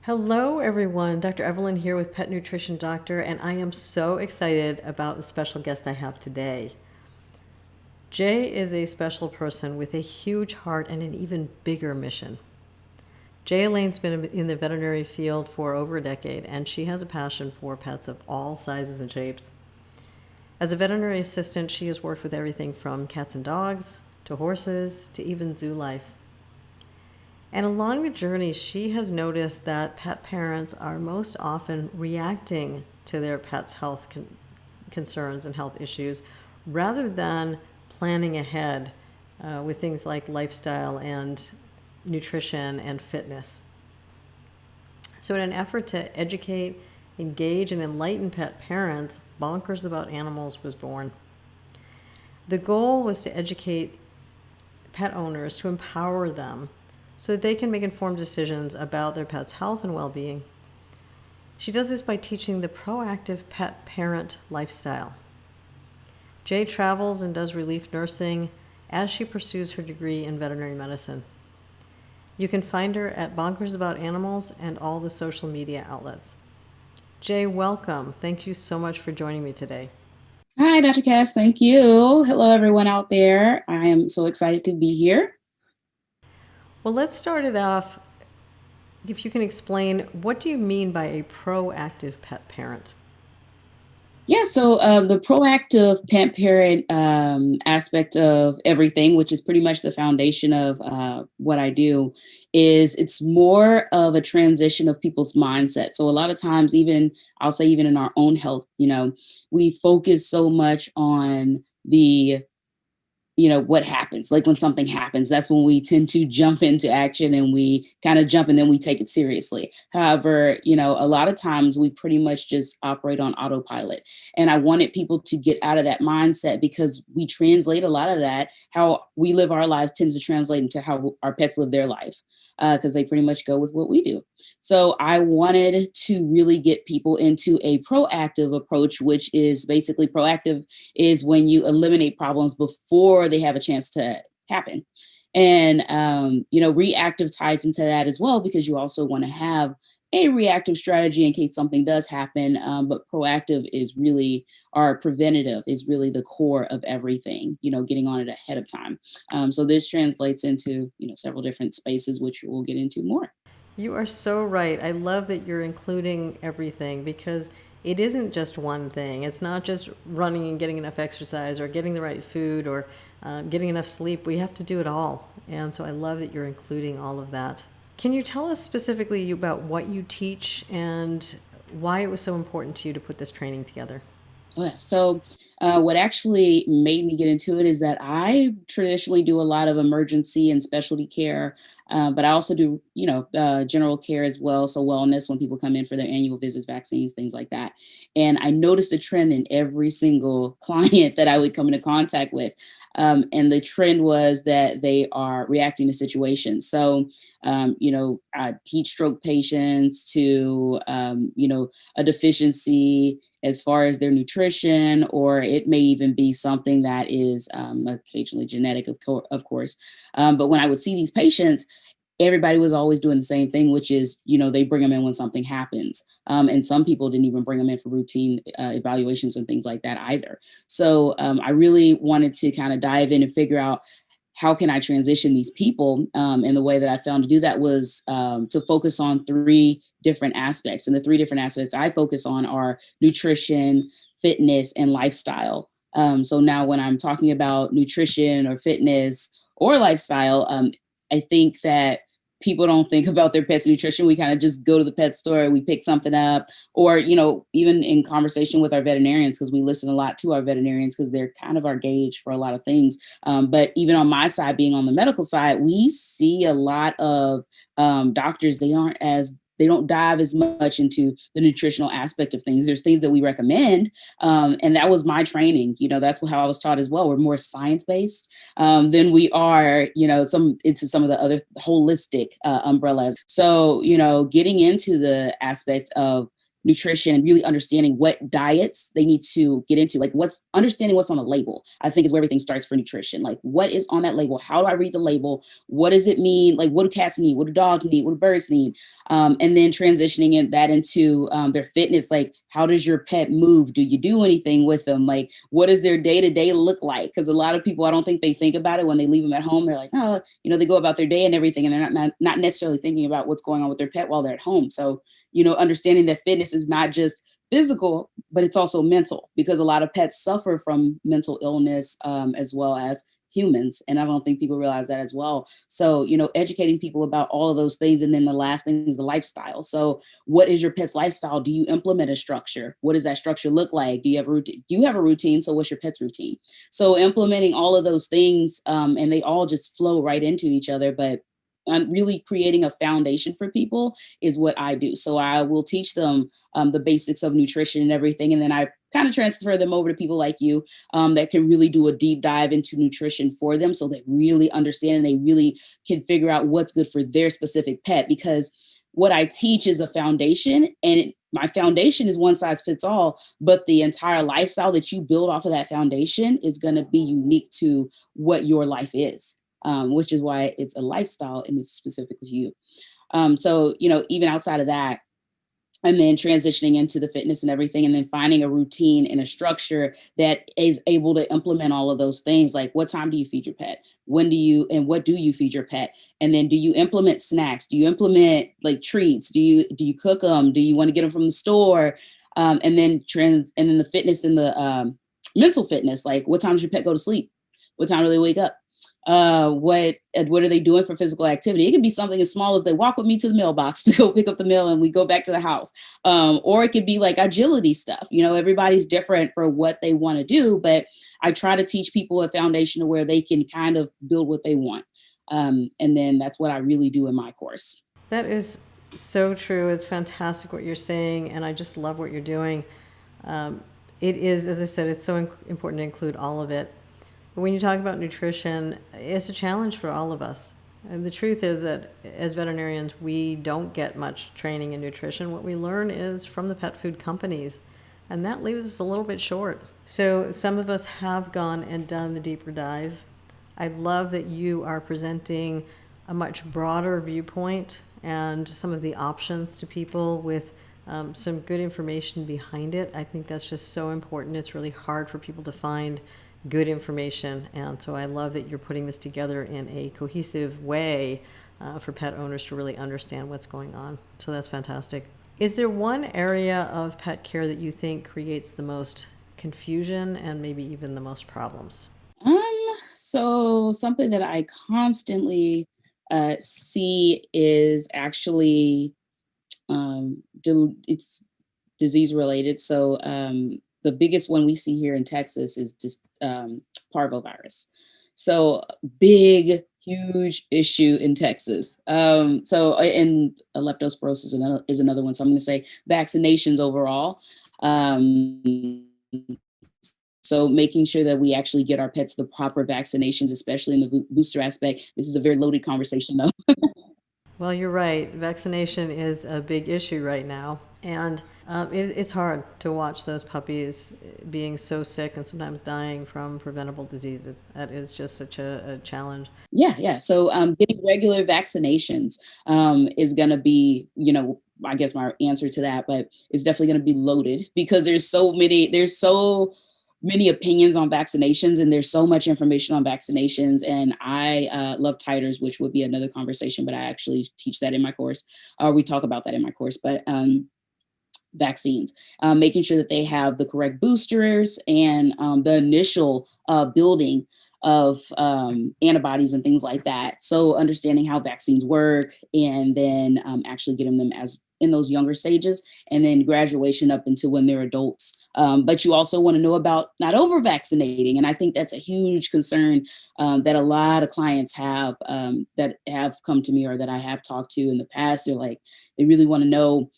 Hello, everyone. Dr. Evelyn here with Pet Nutrition Doctor, and I am so excited about the special guest I have today. Jay is a special person with a huge heart and an even bigger mission. Jay Elaine's been in the veterinary field for over a decade, and she has a passion for pets of all sizes and shapes. As a veterinary assistant, she has worked with everything from cats and dogs to horses to even zoo life. And along the journey, she has noticed that pet parents are most often reacting to their pets' health concerns and health issues rather than planning ahead with things like lifestyle and nutrition and fitness. So, in an effort to educate, engage, and enlighten pet parents, Bonkers About Animals was born. The goal was to educate pet owners, to empower them so that they can make informed decisions about their pet's health and well-being. She does this by teaching the proactive pet parent lifestyle. Jay travels and does relief nursing as she pursues her degree in veterinary medicine. You can find her at Bonkers About Animals and all the social media outlets. Jay, welcome. Thank you so much for joining me today. Hi, Dr. Cass. Thank you. Hello, everyone out there. I am so excited to be here. Well, let's start it off. If you can explain, what do you mean by a proactive pet parent? Yeah, so the proactive pet parent aspect of everything, which is pretty much the foundation of what I do, is it's more of a transition of people's mindset. So a lot of times, even I'll say, even in our own health, we focus so much on the what happens, like when something happens, that's when we tend to jump into action and we kind of jump and then we take it seriously. However, a lot of times we pretty much just operate on autopilot. And I wanted people to get out of that mindset because we translate a lot of that. How we live our lives tends to translate into how our pets live their life, because they pretty much go with what we do. So I wanted to really get people into a proactive approach, which is basically proactive is when you eliminate problems before they have a chance to happen. And, reactive ties into that as well, because you also want to have a reactive strategy in case something does happen. But proactive is really, our preventative is really the core of everything, getting on it ahead of time. So this translates into, several different spaces, which we'll get into more. You are so right. I love that you're including everything because it isn't just one thing. It's not just running and getting enough exercise or getting the right food or getting enough sleep. We have to do it all. And so I love that you're including all of that. Can you tell us specifically about what you teach and why it was so important to you to put this training together? Yeah. So what actually made me get into it is that I traditionally do a lot of emergency and specialty care, but I also do, general care as well. So wellness when people come in for their annual visits, vaccines, things like that. And I noticed a trend in every single client that I would come into contact with. And the trend was that they are reacting to situations. So, heat stroke patients to, a deficiency as far as their nutrition, or it may even be something that is occasionally genetic, of course. But when I would see these patients, everybody was always doing the same thing, which is, they bring them in when something happens. And some people didn't even bring them in for routine evaluations and things like that either. So I really wanted to kind of dive in and figure out how can I transition these people? And the way that I found to do that was to focus on three different aspects. And the three different aspects I focus on are nutrition, fitness, and lifestyle. So now when I'm talking about nutrition or fitness or lifestyle, I think that people don't think about their pet's nutrition. We kind of just go to the pet store, we pick something up, or, even in conversation with our veterinarians, because we listen a lot to our veterinarians because they're kind of our gauge for a lot of things. But even on my side, being on the medical side, we see a lot of doctors, they don't dive as much into the nutritional aspect of things. There's things that we recommend. And that was my training. That's how I was taught as well. We're more science-based than we are, into some of the other holistic umbrellas. So, getting into the aspect of nutrition and really understanding what diets they need to get into, like understanding what's on the label, I think is where everything starts for nutrition. Like, what is on that label? How do I read the label? What does it mean? Like, what do cats need? What do dogs need? What do birds need? And then transitioning that into their fitness. Like, how does your pet move? Do you do anything with them? Like, what does their day-to-day look like? Because a lot of people, I don't think they think about it when they leave them at home. They're like, oh, they go about their day and everything, and they're not necessarily thinking about what's going on with their pet while they're at home. So, understanding that fitness is not just physical, but it's also mental, because a lot of pets suffer from mental illness as well as humans. And I don't think people realize that as well. So, educating people about all of those things. And then the last thing is the lifestyle. So what is your pet's lifestyle? Do you implement a structure? What does that structure look like? Do you have a routine? You have a routine. So what's your pet's routine? So implementing all of those things, and they all just flow right into each other. But really creating a foundation for people is what I do. So I will teach them the basics of nutrition and everything. And then I kind of transfer them over to people like you that can really do a deep dive into nutrition for them, so they really understand and they really can figure out what's good for their specific pet. Because what I teach is a foundation, and my foundation is one size fits all, but the entire lifestyle that you build off of that foundation is going to be unique to what your life is. Which is why it's a lifestyle and it's specific to you. So, even outside of that, and then transitioning into the fitness and everything, and then finding a routine and a structure that is able to implement all of those things. Like, what time do you feed your pet? When do you, and what do you feed your pet? And then do you implement snacks? Do you implement like treats? Do you cook them? Do you want to get them from the store? And then the fitness and the mental fitness, like, what time does your pet go to sleep? What time do they wake up? What are they doing for physical activity? It could be something as small as they walk with me to the mailbox to go pick up the mail and we go back to the house. Or it could be like agility stuff. Everybody's different for what they want to do, but I try to teach people a foundation where they can kind of build what they want. And then that's what I really do in my course. That is so true. It's fantastic what you're saying, and I just love what you're doing. It is, as I said, it's so important to include all of it. But when you talk about nutrition, it's a challenge for all of us. And the truth is that as veterinarians, we don't get much training in nutrition. What we learn is from the pet food companies, and that leaves us a little bit short. So some of us have gone and done the deeper dive. I love that you are presenting a much broader viewpoint and some of the options to people with some good information behind it. I think that's just so important. It's really hard for people to find good information, and so I love that you're putting this together in a cohesive way for pet owners to really understand what's going on. So that's fantastic. Is there one area of pet care that you think creates the most confusion and maybe even the most problems? So something that I constantly see is actually it's disease related. So the biggest one we see here in Texas is just Parvo virus. So big, huge issue in Texas. And leptospirosis is another one. So I'm going to say vaccinations overall. So making sure that we actually get our pets the proper vaccinations, especially in the booster aspect. This is a very loaded conversation, though. Well, you're right. Vaccination is a big issue right now. And it's hard to watch those puppies being so sick and sometimes dying from preventable diseases. That is just such a challenge. Yeah. So getting regular vaccinations is going to be, I guess my answer to that, but it's definitely going to be loaded because there's so many opinions on vaccinations, and there's so much information on vaccinations. And I love titers, which would be another conversation, but I actually teach that in my course, or we talk about that in my course. But vaccines, making sure that they have the correct boosters and the initial building of antibodies and things like that. So understanding how vaccines work, and then actually getting them as in those younger stages, and then graduation up into when they're adults. But you also want to know about not over vaccinating. And I think that's a huge concern that a lot of clients have that have come to me or that I have talked to in the past. They're like, they really want to know,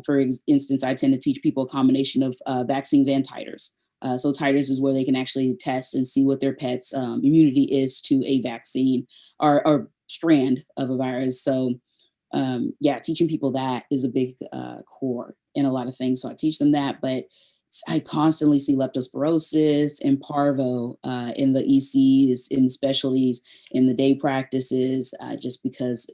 for instance, I tend to teach people a combination of vaccines and titers. So titers is where they can actually test and see what their pet's immunity is to a vaccine or strand of a virus. So yeah, teaching people that is a big core in a lot of things. So I teach them that, but I constantly see leptospirosis and parvo in the ECs, in specialties, in the day practices, just because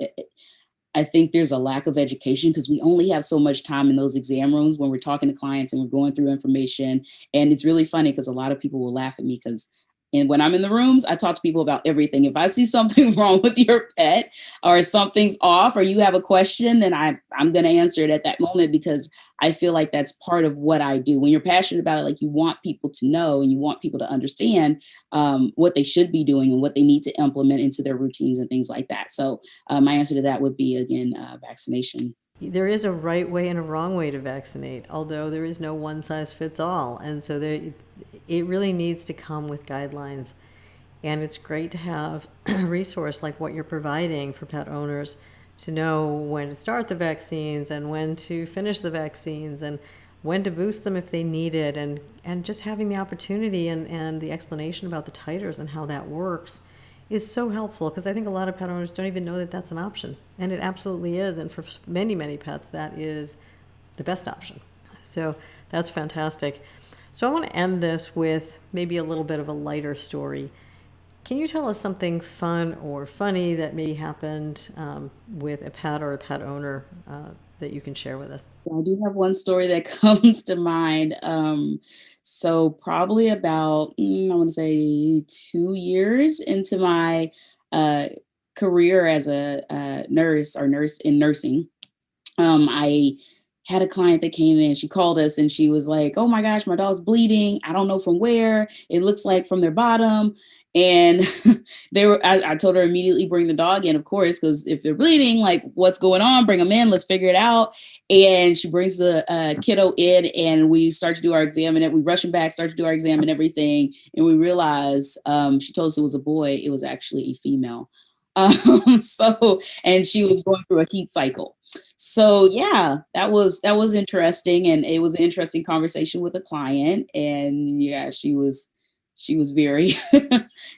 I think there's a lack of education because we only have so much time in those exam rooms when we're talking to clients and we're going through information. And it's really funny because a lot of people will laugh at me because, and when I'm in the rooms, I talk to people about everything. If I see something wrong with your pet or something's off or you have a question, then I'm going to answer it at that moment because I feel like that's part of what I do. When you're passionate about it, like you want people to know and you want people to understand what they should be doing and what they need to implement into their routines and things like that. So my answer to that would be, again, vaccination. There is a right way and a wrong way to vaccinate, although there is no one size fits all. And so it really needs to come with guidelines. And it's great to have a resource like what you're providing for pet owners to know when to start the vaccines and when to finish the vaccines and when to boost them if they need it. And just having the opportunity and the explanation about the titers and how that works is so helpful because I think a lot of pet owners don't even know that that's an option. And it absolutely is. And for many, many pets, that is the best option. So that's fantastic. So I want to end this with maybe a little bit of a lighter story. Can you tell us something fun or funny that maybe happened with a pet or a pet owner that you can share with us? I do have one story that comes to mind. So probably about, I want to say 2 years into my uh, career as a nurse or nurse in nursing, I had a client that came in. She called us and she was like, "Oh my gosh, my dog's bleeding. I don't know from where. It looks like from their bottom." And I told her immediately bring the dog in, of course, because if they're bleeding, like what's going on, bring them in, let's figure it out. And she brings the kiddo in and we start to do our exam and we rush him back, start to do our exam and everything. And we realize she told us it was a boy. It was actually a female. And she was going through a heat cycle. So yeah, that was interesting. And it was an interesting conversation with a client. And yeah, she was very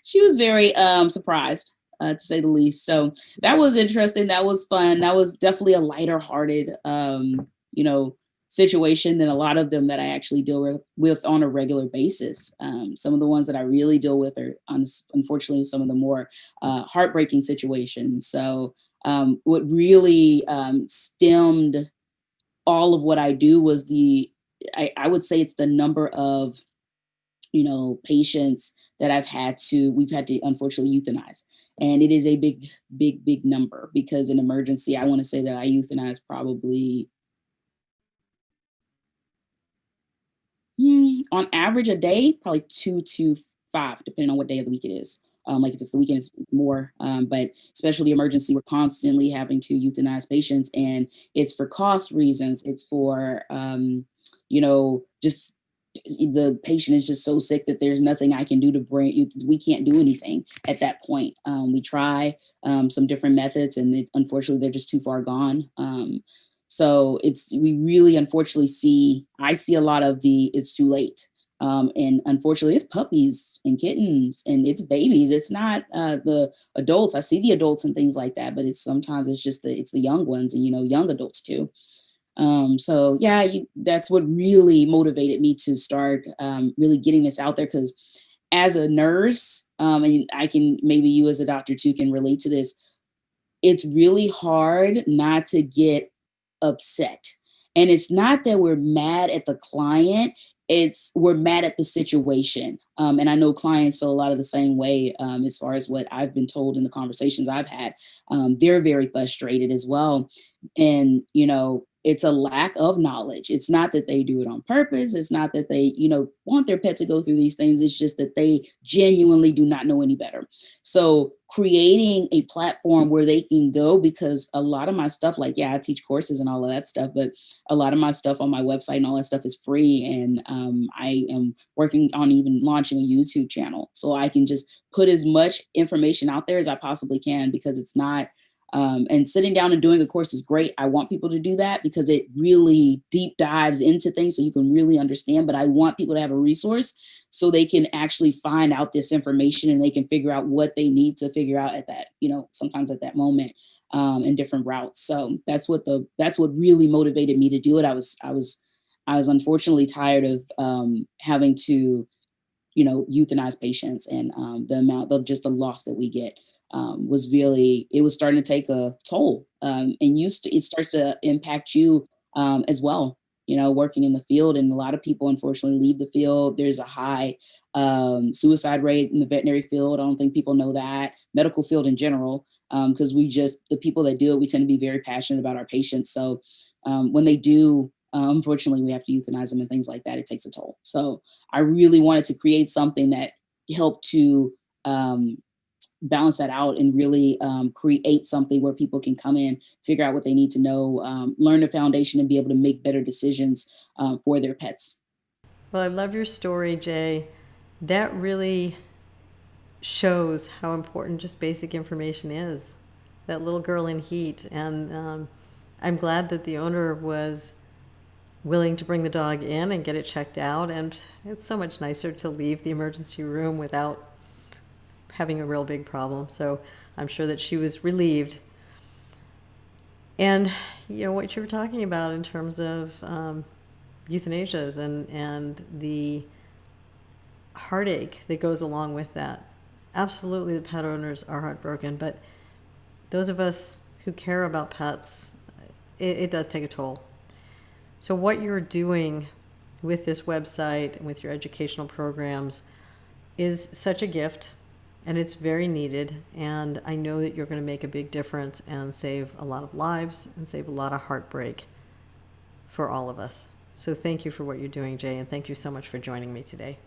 she was very surprised, to say the least. So that was interesting. That was fun. That was definitely a lighter hearted you know situation than a lot of them that I actually deal with on a regular basis. Some of the ones that I really deal with are unfortunately some of the more heartbreaking situations. So what really stemmed all of what I do was I would say it's the number of patients that we've had to unfortunately euthanize. And it is a big, big, big number because in emergency, I want to say that I euthanize probably on average a day, probably 2 to 5, depending on what day of the week it is. Like if it's the weekend, it's more. But especially emergency, we're constantly having to euthanize patients, and it's for cost reasons. It's for just the patient is just so sick that there's nothing I can do to bring you. We can't do anything at that point. We try some different methods, and unfortunately, they're just too far gone. So we really unfortunately I see a lot of it's too late. And unfortunately, it's puppies and kittens and it's babies. It's not the adults. I see the adults and things like that, but sometimes it's just it's the young ones and young adults too. So yeah, that's what really motivated me to start really getting this out there. Because as a nurse, and I can maybe you as a doctor too can relate to this. It's really hard not to get upset. And it's not that we're mad at the client, we're mad at the situation. And I know clients feel a lot of the same way as far as what I've been told in the conversations I've had. They're very frustrated as well. And, it's a lack of knowledge. It's not that they do it on purpose. It's not that they, want their pet to go through these things. It's just that they genuinely do not know any better. So creating a platform where they can go, because a lot of my stuff, like, yeah, I teach courses and all of that stuff, but a lot of my stuff on my website and all that stuff is free. And I am working on even launching a YouTube channel so I can just put as much information out there as I possibly can, because it's not, and sitting down and doing a course is great. I want people to do that because it really deep dives into things so you can really understand. But I want people to have a resource so they can actually find out this information and they can figure out what they need to figure out at that, sometimes at that moment. and different routes. So that's what really motivated me to do it. I was unfortunately tired of having to, euthanize patients, and the amount of just the loss that we get was really, it was starting to take a toll, and it starts to impact you as well. Working in the field, and a lot of people unfortunately leave the field. There's a high suicide rate in the veterinary field. I don't think people know that. Medical field in general, because the people that do it, we tend to be very passionate about our patients. So when they do, unfortunately, we have to euthanize them and things like that. It takes a toll. So I really wanted to create something that helped to um, balance that out, and really create something where people can come in, figure out what they need to know, learn the foundation, and be able to make better decisions for their pets. Well, I love your story, Jay. That really shows how important just basic information is. That little girl in heat. And I'm glad that the owner was willing to bring the dog in and get it checked out. And it's so much nicer to leave the emergency room without having a real big problem. So I'm sure that she was relieved. And what you were talking about in terms of euthanasias and the heartache that goes along with that. Absolutely, the pet owners are heartbroken, but those of us who care about pets, it does take a toll. So what you're doing with this website and with your educational programs is such a gift, and it's very needed. And I know that you're going to make a big difference and save a lot of lives and save a lot of heartbreak for all of us. So thank you for what you're doing, Jay, and thank you so much for joining me today.